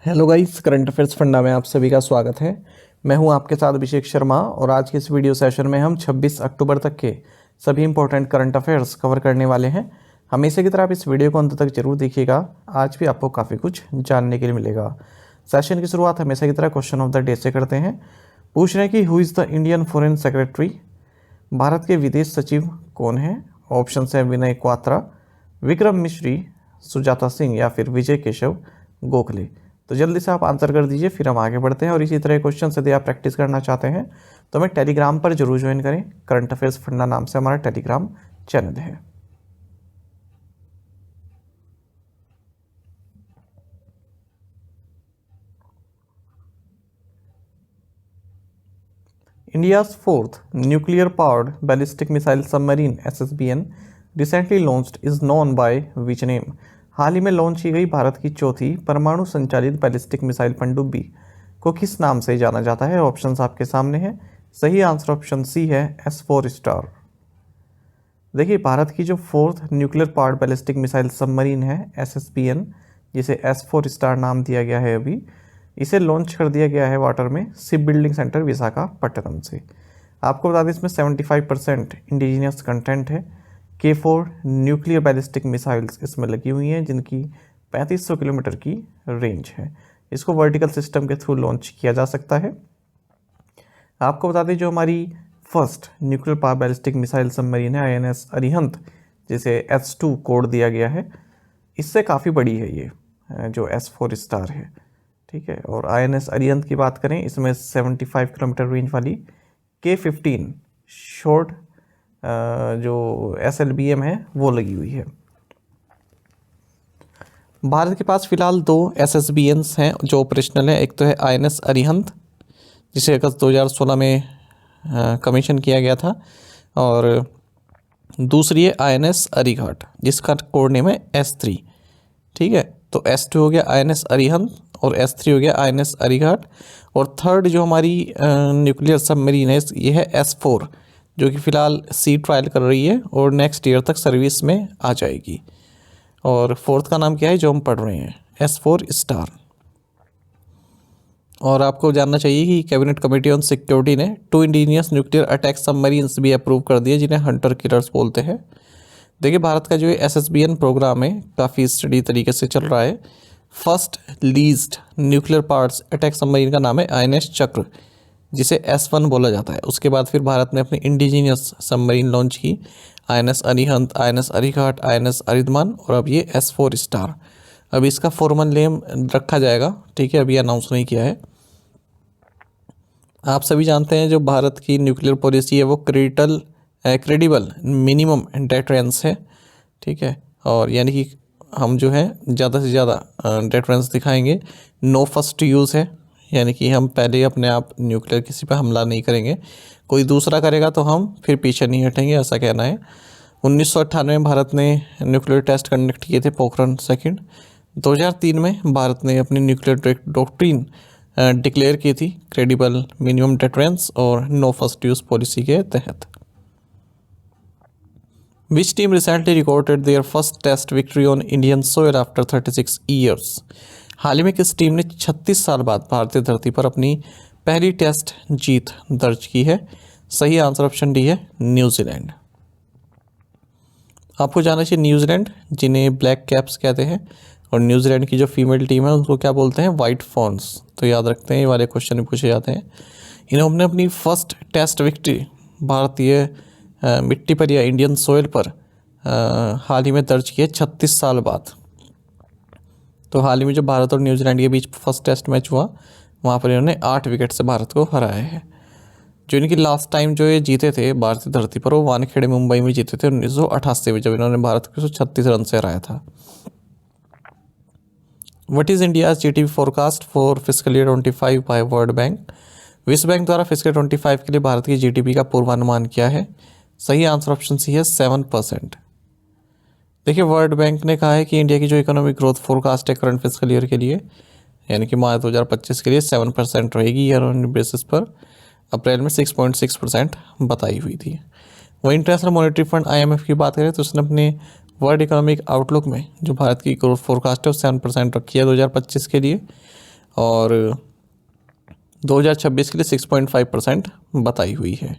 Hello guys, current affairs funda में आप सभी का स्वागत है। मैं हूं आपके साथ अभिषेक शर्मा और आज के इस वीडियो सेशन में हम 26 अक्टूबर तक के सभी इंपॉर्टेंट करंट अफेयर्स कवर करने वाले हैं। हमेशा की तरह आप इस वीडियो को अंत तक जरूर देखिएगा, आज भी आपको काफ़ी कुछ जानने के लिए मिलेगा। सेशन की शुरुआत हमेशा की तरह क्वेश्चन ऑफ द डे से करते हैं। पूछ रहे हैं कि who is the Indian foreign secretary, Bharat के विदेश सचिव कौन है? ऑप्शन है विनय क्वात्रा, विक्रम मिश्री, सुजाता सिंह या फिर विजय केशव गोखले। तो जल्दी से आप आंसर कर दीजिए, फिर हम आगे बढ़ते हैं। और इसी तरह क्वेश्चन यदि आप प्रैक्टिस करना चाहते हैं तो हमें टेलीग्राम पर जरूर ज्वाइन करें। करंट अफेयर्स फंडा नाम से हमारा टेलीग्राम चैनल है। India's fourth nuclear-powered ballistic missile submarine (SSBN) recently launched is known by which name? हाल ही में लॉन्च की गई भारत की चौथी परमाणु संचालित बैलिस्टिक मिसाइल पनडुब्बी को किस नाम से जाना जाता है? ऑप्शंस आपके सामने हैं। सही आंसर ऑप्शन सी है, S4 स्टार। देखिए, भारत की जो fourth nuclear powered ballistic missile submarine है SSBN, जिसे S4 स्टार नाम दिया गया है, अभी इसे लॉन्च कर दिया गया है वाटर में शिप बिल्डिंग सेंटर विशाखापट्टनम से। आपको बता दें इसमें 75% इंडिजीनियस कंटेंट है। K4 न्यूक्लियर बैलिस्टिक मिसाइल्स इसमें लगी हुई हैं जिनकी 3500 किलोमीटर की रेंज है। इसको वर्टिकल सिस्टम के थ्रू लॉन्च किया जा सकता है। आपको बता दें जो हमारी first nuclear power ballistic missile submarine है INS अरिहंत, जिसे S2 कोड दिया गया है, इससे काफ़ी बड़ी है ये जो S4 स्टार है। ठीक है, और INS अरिहंत की बात करें, इसमें 75 किलोमीटर रेंज वाली K15 शॉर्ट जो SLBM है वो लगी हुई है। भारत के पास फिलहाल 2 SSBNs हैं जो ऑपरेशनल है। एक तो है INS अरिहंत, जिसे अगस्त 2016 में कमीशन किया गया था, और दूसरी है INS अरिघाट, जिसका कोड नेम है S3। ठीक है, तो S2 हो गया INS अरिहंत और S3 हो गया INS अरिघाट। और थर्ड जो हमारी न्यूक्लियर सबमरीन है ये है S4, जो कि फ़िलहाल सी ट्रायल कर रही है और नेक्स्ट ईयर तक सर्विस में आ जाएगी। और फोर्थ का नाम क्या है जो हम पढ़ रहे हैं? S4 star. और आपको जानना चाहिए कि कैबिनेट कमेटी ऑन सिक्योरिटी ने 2 इंडिजिनियस न्यूक्लियर अटैक सबमरीन्स भी अप्रूव कर दिए, जिन्हें हंटर किलर्स बोलते हैं। देखिए, भारत का जो SSBN प्रोग्राम है काफ़ी स्टडी तरीके से चल रहा है। First leased nuclear powered attack submarine का नाम है INS चक्र, जिसे S1 बोला जाता है। उसके बाद फिर भारत ने अपनी इंडिजीनियस सबमरीन लॉन्च की, INS Arihant, INS Arighat, INS Aridhaman, और अब ये S4 स्टार। अभी इसका फॉर्मल नेम रखा जाएगा, ठीक है, अभी अनाउंस नहीं किया है। आप सभी जानते हैं जो भारत की न्यूक्लियर पॉलिसी है वो क्रेडिबल मिनिमम डेटरेंस है। ठीक है, और यानी कि हम जो है ज़्यादा से ज़्यादा डेटरेंस दिखाएंगे। नो फर्स्ट यूज़ है, यानी कि हम पहले अपने आप न्यूक्लियर किसी पर हमला नहीं करेंगे, कोई दूसरा करेगा तो हम फिर पीछे नहीं हटेंगे, ऐसा कहना है। 1998 में भारत ने न्यूक्लियर टेस्ट कंडक्ट किए थे, पोखरण सेकंड। 2003 में भारत ने अपनी न्यूक्लियर डॉक्ट्रिन डिक्लेयर की थी, क्रेडिबल मिनिमम डेटरेंस और नो फर्स्ट यूज़ पॉलिसी के तहत। Which team recently recorded their first test victory on Indian soil after 36 years? हाल ही में किस टीम ने 36 साल बाद भारतीय धरती पर अपनी पहली टेस्ट जीत दर्ज की है? सही आंसर ऑप्शन डी है, न्यूजीलैंड। आपको जानना चाहिए न्यूजीलैंड, जिन्हें ब्लैक कैप्स कहते हैं, और न्यूजीलैंड की जो फीमेल टीम है उनको क्या बोलते हैं? White fawns. तो याद रखते हैं, ये वाले क्वेश्चन भी पूछे जाते हैं। इन्होंने अपनी फर्स्ट टेस्ट विक्ट्री भारतीय मिट्टी पर या इंडियन सोयल पर हाल ही में दर्ज किए 36 साल बाद। तो हाल ही में जो भारत और न्यूजीलैंड के बीच फर्स्ट टेस्ट मैच हुआ, वहाँ पर इन्होंने 8 विकेट से भारत को हराया है। जो इनकी लास्ट टाइम जो ये जीते थे भारतीय धरती पर, वो वानखेड़े मुंबई में जीते थे 1988 में, जब इन्होंने भारत को 136 रन से हराया था। What is India's GDP forecast for fiscal year 25 by world bank? विश्व बैंक द्वारा फिस्कल 25 के लिए भारत की GDP का पूर्वानुमान क्या है? सही आंसर ऑप्शन सी है, 7%। देखिए, वर्ल्ड बैंक ने कहा है कि इंडिया की जो इकोनॉमिक ग्रोथ फोरकास्ट है करंट फिस्कल ईयर के लिए, यानी कि मार्च 2025 के लिए 7% रहेगी ईयर ऑन बेसिस पर। अप्रैल में 6.6% बताई हुई थी। वहीं इंटरनेशनल मॉनेटरी फंड IMF की बात करें तो उसने अपने वर्ल्ड इकोनॉमिक आउटलुक में जो भारत की ग्रोथ फोरकास्ट है वो 7% रखी है 2025 के लिए। और 2026 के लिए 6.5% बताई हुई है।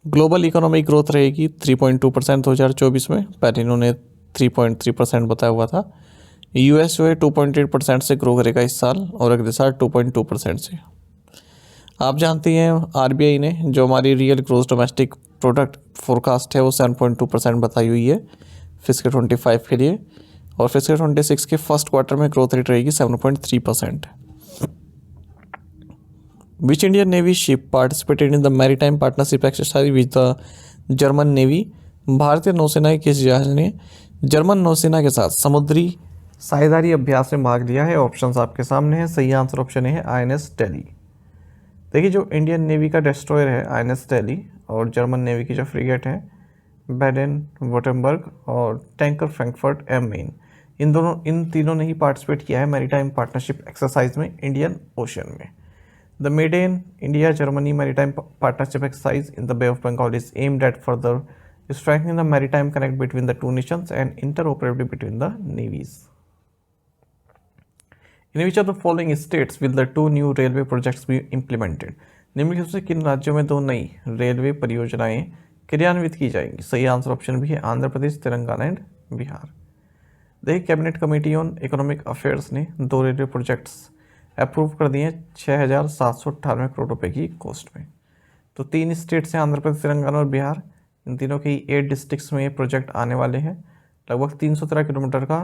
ग्लोबल इकोनॉमिक ग्रोथ रहेगी 3.2% 2024 में, पहले इन्होंने 3.3% बताया हुआ था। यूएस जो है 2.8% से ग्रो करेगा इस साल और अगले साल 2.2% से। आप जानते हैं आरबीआई ने जो हमारी real growth domestic product forecast है वो 7.2% बताई हुई है फिस्कल 25 के लिए, और फिस्कल 26 के फर्स्ट क्वार्टर में ग्रोथ रेट रहेगी 7.3%। Which Indian navy ship participated in the maritime partnership exercise with the German navy? भारतीय नौसेना के किस जहाज ने जर्मन नौसेना के साथ समुद्री साझेदारी अभ्यास में भाग लिया है? ऑप्शंस आपके सामने हैं। सही आंसर ऑप्शन है आईएनएस डेली। देखिए जो इंडियन नेवी का डेस्ट्रॉयर है आईएनएस डेली और जर्मन नेवी की जो फ्रिगेट है बैडन वोटेनबर्ग और टैंकर फ्रैंकफर्ट एम मेन, इन तीनों ने ही पार्टिसिपेट किया है मैरीटाइम पार्टनरशिप एक्सरसाइज में इंडियन ओशन में। The maiden India Germany maritime partnership exercise in the Bay of Bengal is aimed at further strengthening the maritime connect between the two nations and interoperability between the navies. In which of the following states will the two new railway projects be implemented? निम्नलिखित से किन राज्यों में दो नई railway परियोजनाएं क्रियान्वित की जाएंगी? सही आंसर ऑप्शन भी है आंध्र प्रदेश, तेलंगाना एंड बिहार। देखिए cabinet committee on economic affairs ने दो रेलवे प्रोजेक्ट्स अप्रूव कर दिए 6,798 करोड़ रुपए की कॉस्ट में। तो तीन स्टेट्स हैं आंध्र प्रदेश, तेलंगाना और बिहार, इन तीनों की 8 डिस्ट्रिक्ट्स में ये प्रोजेक्ट आने वाले हैं। लगभग 313 किलोमीटर का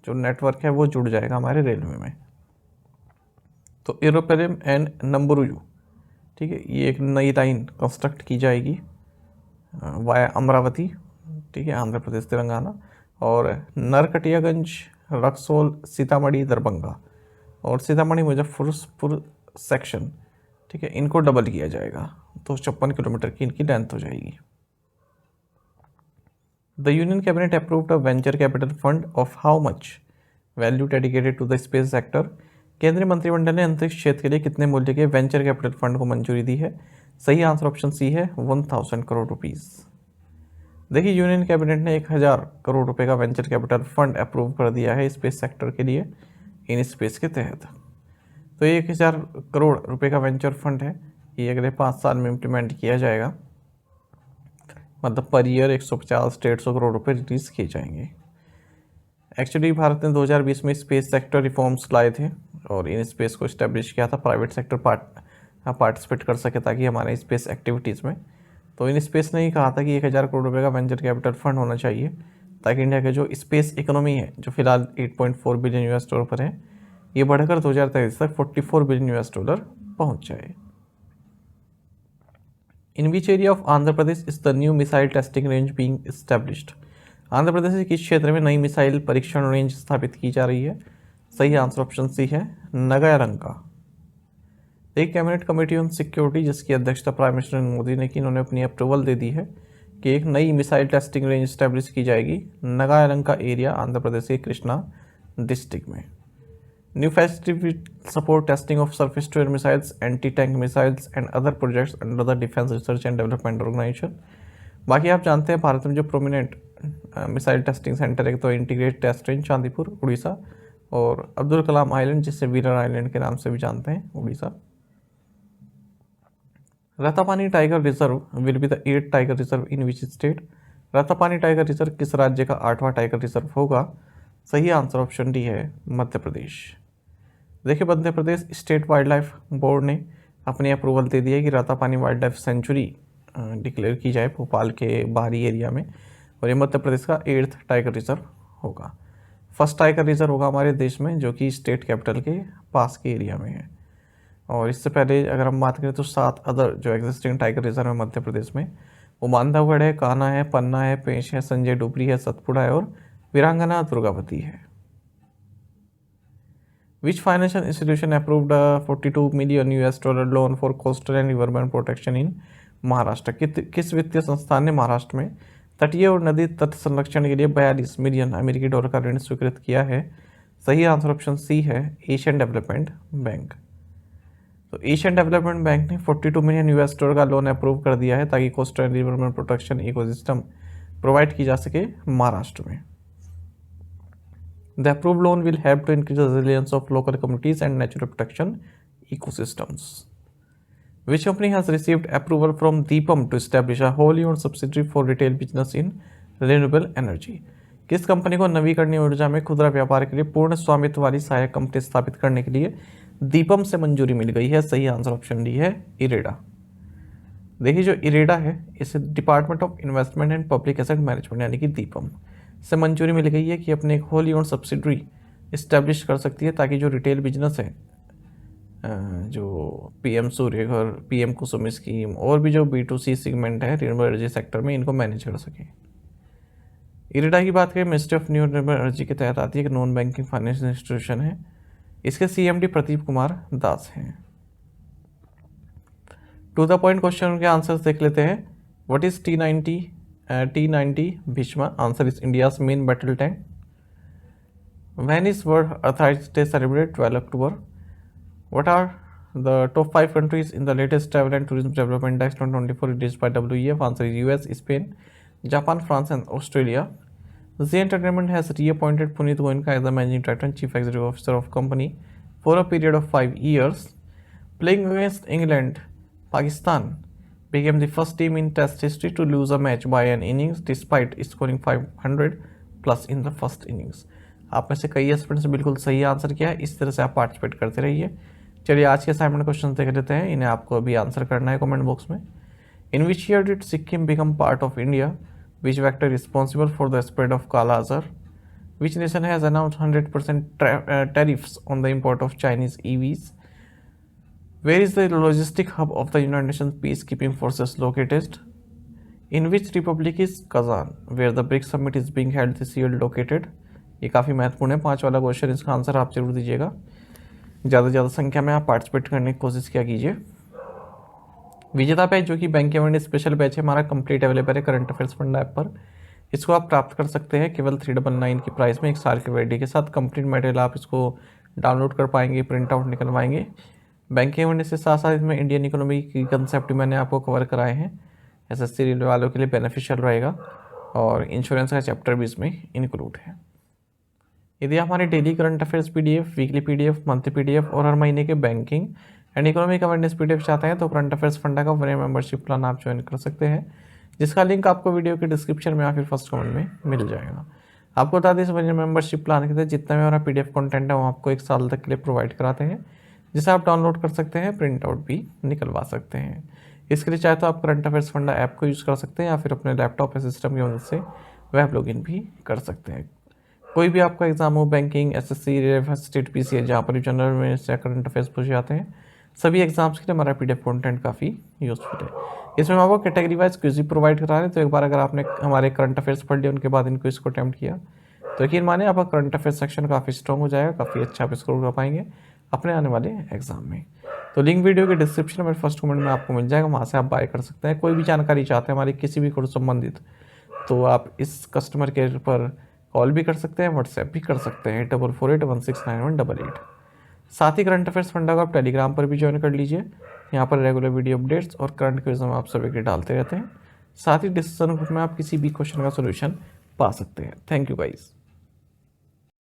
जो नेटवर्क है वो जुड़ जाएगा हमारे रेलवे में। तो इरोपेरम एंड नंबरुयू, ठीक है, ये एक नई लाइन कंस्ट्रक्ट की जाएगी वाया अमरावती, ठीक है, आंध्र प्रदेश तेलंगाना, और नरकटियागंज रक्सौल सीतामढ़ी दरभंगा और सीतामढ़ी मुजफ्फरपुर सेक्शन, ठीक है, इनको डबल किया जाएगा तो 56 किलोमीटर की इनकी लेंथ हो जाएगी। The Union Cabinet approved a venture capital fund of how much value dedicated to the space sector? केंद्रीय मंत्रिमंडल ने अंतरिक्ष क्षेत्र के लिए कितने मूल्य के वेंचर कैपिटल फंड को मंजूरी दी है? सही आंसर ऑप्शन सी है 1000 करोड़ रुपीस। देखिए यूनियन कैबिनेट ने 1000 करोड़ रुपए का वेंचर कैपिटल फंड अप्रूव कर दिया है स्पेस सेक्टर के लिए इन स्पेस के तहत। तो ये 1000 करोड़ रुपए का वेंचर फंड है, ये अगले 5 साल में इम्प्लीमेंट किया जाएगा, मतलब पर ईयर 150-150 करोड़ रुपए रिलीज किए जाएंगे। एक्चुअली भारत ने 2020 में स्पेस सेक्टर रिफॉर्म्स लाए थे और इन स्पेस को इस्टेब्लिश किया था, प्राइवेट सेक्टर पार्टिसिपेट कर सके ताकि हमारे स्पेस एक्टिविटीज़ में। तो इन स्पेस ने ही कहा था कि 1000 करोड़ रुपए का वेंचर कैपिटल फंड होना चाहिए ताकि इंडिया का जो स्पेस इकोनॉमी है जो फिलहाल 8.4 बिलियन यूएस डॉलर पर है, ये बढ़कर 2023 तक 44 बिलियन यूएस डॉलर पहुँच जाए। In which area of Andhra Pradesh is the new missile testing range being established? Andhra Pradesh के किस क्षेत्र में नई मिसाइल परीक्षण रेंज स्थापित की जा रही है? सही आंसर ऑप्शन सी है नगालंका। एक कैबिनेट कमेटी ऑन सिक्योरिटी जिसकी अध्यक्षता प्राइम मिनिस्टर नरेंद्र मोदी ने की, इन्होंने अपनी अप्रूवल दे दी है कि एक नई मिसाइल टेस्टिंग रेंज स्टैब्लिश की जाएगी नगालंका एरिया आंध्र प्रदेश के कृष्णा डिस्ट्रिक्ट में। New facility will support testing of surface-to-air missiles, anti-tank missiles and other projects under the Defense Research and Development Organization. बाकी आप जानते हैं भारत में जो प्रोमिनेंट मिसाइल टेस्टिंग सेंटर है तो integrated test range Chandipur Orissa और अब्दुल कलाम आइलैंड जिसे वीरर आइलैंड के नाम से भी जानते हैं Orissa. Ratapani tiger reserve will be the 8th tiger reserve in which state? Ratapani tiger reserve किस राज्य का 8वां टाइगर रिजर्व होगा? सही आंसर ऑप्शन डी है मध्य प्रदेश। देखिए Madhya Pradesh state wild life board ने अपनी अप्रूवल दे दी है कि Ratapani wild life sanctuary declare की जाए भोपाल के बाहरी एरिया में, और ये मध्य प्रदेश का 8th टाइगर रिजर्व होगा। फर्स्ट टाइगर रिजर्व होगा हमारे देश में जो कि स्टेट कैपिटल के पास के एरिया में है। और इससे पहले अगर हम बात करें तो 7 अदर जो एग्जिस्टिंग टाइगर रिजर्व है मध्य प्रदेश में, वो बांधवगढ़ है, कान्हा है, पन्ना है, पेंच है, संजय डुबरी है, सतपुड़ा है और वीरांगना दुर्गावती है। Which financial institution approved a $42 million loan for coastal and riverbank protection in Maharashtra? किस वित्तीय संस्थान ने महाराष्ट्र में तटीय और नदी तट संरक्षण के लिए 42 मिलियन अमेरिकी डॉलर का ऋण स्वीकृत किया है? सही आंसर ऑप्शन सी है एशियन डेवलपमेंट बैंक। तो एशियन डेवलपमेंट बैंक ने 42 मिलियन यूएस डॉलर का लोन अप्रूव कर दिया है ताकि coastal and riverbank protection ecosystem provide की जा सके महाराष्ट्र में। The approved loan will help to increase the resilience of local communities and natural protection ecosystems. Which company has received approval from DIPAM to establish a wholly owned subsidiary for retail business in renewable energy? किस company को नवीकरणीय ऊर्जा में खुदरा व्यापार के लिए पूर्ण स्वामित्व वाली सहायक कंपनी स्थापित करने के लिए दीपम से मंजूरी मिल गई है? सही आंसर ऑप्शन डी है इरेडा। देखिए जो इरेडा है इसे department of investment and public asset management यानी कि दीपम से मंजूरी मिल गई है कि अपने एक होली ओन सब्सिडरी इस्टेब्लिश कर सकती है ताकि जो रिटेल बिजनेस है, जो पीएम सूर्यघर, पीएम कुसुम स्कीम और भी जो B2C सेगमेंट है रिन्यूएबल एनर्जी सेक्टर में, इनको मैनेज कर सके। इरेडा की बात करें, ministry of new renewable energy के तहत आती है, एक नॉन बैंकिंग फाइनेंशियल इंस्टीट्यूशन है। इसके CMD प्रदीप कुमार दास हैं। टू द पॉइंट क्वेश्चन के आंसर्स देख लेते हैं। What is T90 Bhishma? Answer is India's main battle tank. When is world arthritis day celebrate? 12 October. What are the top 5 countries in the latest travel and tourism development index 2024 released by WEF? Answer is US, Spain, Japan, France and Australia. Zee Entertainment has reappointed Puneet Goenka as the managing director and chief executive officer of company for a period of 5 years. Playing against England, Pakistan became the first team in Test history to lose a match by an innings despite scoring 500 plus in the first innings. आप में से कई students बिल्कुल सही answer किया है। इस तरह से आप पार्टिसिपेट करते रहिए। चलिए आज के असाइनमेंट क्वेश्चन देख लेते हैं, इन्हें आपको अभी आंसर करना है कमेंट बॉक्स में। In which year did Sikkim become part of India? Which factor responsible for the spread of kala azar? Which nation has announced 100% tariffs on the import of Chinese EVs? Where is the logistic hub of the United Nations peacekeeping forces located? In which republic is Kazan, where the BRICS summit is being held this year located? ये काफ़ी महत्वपूर्ण है 5 वाला question, इसका answer आप जरूर दीजिएगा। ज़्यादा से ज़्यादा संख्या में आप पार्टिसिपेट करने की कोशिश किया कीजिए। विजेता बैच जो कि बैंक इवेंट स्पेशल बैच है हमारा कंप्लीट अवेलेबल है करंट अफेयर्स फंडा ऐप पर। इसको आप प्राप्त कर सकते हैं केवल 399 की प्राइस में, 1 साल की वैलिडिटी के साथ। कंप्लीट मटेरियल आप इसको डाउनलोड कर पाएंगे, प्रिंट आउट निकलवाएंगे। बैंकिंग इवेंट से साथ साथ इसमें इंडियन इकोनॉमी की कंसेप्ट मैंने आपको कवर कराए हैं, SSC रेलवे वालों के लिए बेनिफिशियल रहेगा। और इंश्योरेंस का चैप्टर भी इसमें इंक्लूड है। यदि आप हमारे daily current affairs PDF, weekly PDF, monthly PDF और हर महीने के banking and economic awareness PDF चाहते हैं तो करंट अफेयर्स फंडा का फ्री मेंबरशिप प्लान आप ज्वाइन कर सकते हैं, जिसका लिंक आपको वीडियो के डिस्क्रिप्शन में या फिर फर्स्ट कमेंट में मिल जाएगा। आपको बता दें इस मेंबरशिप प्लान के तहत जितना भी हमारा PDF कंटेंट है वो आपको 1 साल तक के लिए प्रोवाइड कराते हैं, जिसे आप डाउनलोड कर सकते हैं, प्रिंट आउट भी निकलवा सकते हैं। इसके लिए चाहे तो आप करंट अफेयर्स फंडा ऐप को यूज़ कर सकते हैं या फिर अपने लैपटॉप या सिस्टम की मदद से वेब लॉगिन भी कर सकते हैं। कोई भी आपका एग्जाम हो, banking, SSC, railway, state PCA, जहाँ पर जनरल में या करंट अफेयर्स पूछे जाते हैं, सभी एग्जाम्स के लिए हमारा PDF कंटेंट काफ़ी यूजफुल है। इसमें हम आपको कैटेगरी वाइज क्विज भी प्रोवाइड करा रहे हैं, तो एक बार अगर आपने हमारे करंट अफेयर्स पढ़ लिया उनके बाद इन क्विज को अटैम्प्ट किया तो यकीन माने आपका करंट अफेयर्स सेक्शन काफ़ी स्ट्रॉन्ग हो जाएगा, काफ़ी अच्छा आप स्कोर कर पाएंगे अपने आने वाले एग्जाम में। तो लिंक वीडियो के डिस्क्रिप्शन में फर्स्ट कमेंट में आपको मिल जाएगा, वहाँ से आप बाय कर सकते हैं। कोई भी जानकारी चाहते हैं हमारी किसी भी कोर्स संबंधित तो आप इस कस्टमर केयर पर कॉल भी कर सकते हैं, व्हाट्सएप भी कर सकते हैं 4481691188। साथ ही करंट अफेयर्स फंडा को आप टेलीग्राम पर भी ज्वाइन कर लीजिए, यहाँ पर रेगुलर वीडियो अपडेट्स और करंट क्विज हम आप सभी के डालते रहते हैं। साथ ही डिस्कशन ग्रुप में आप किसी भी क्वेश्चन का सोल्यूशन पा सकते हैं। Thank you guys.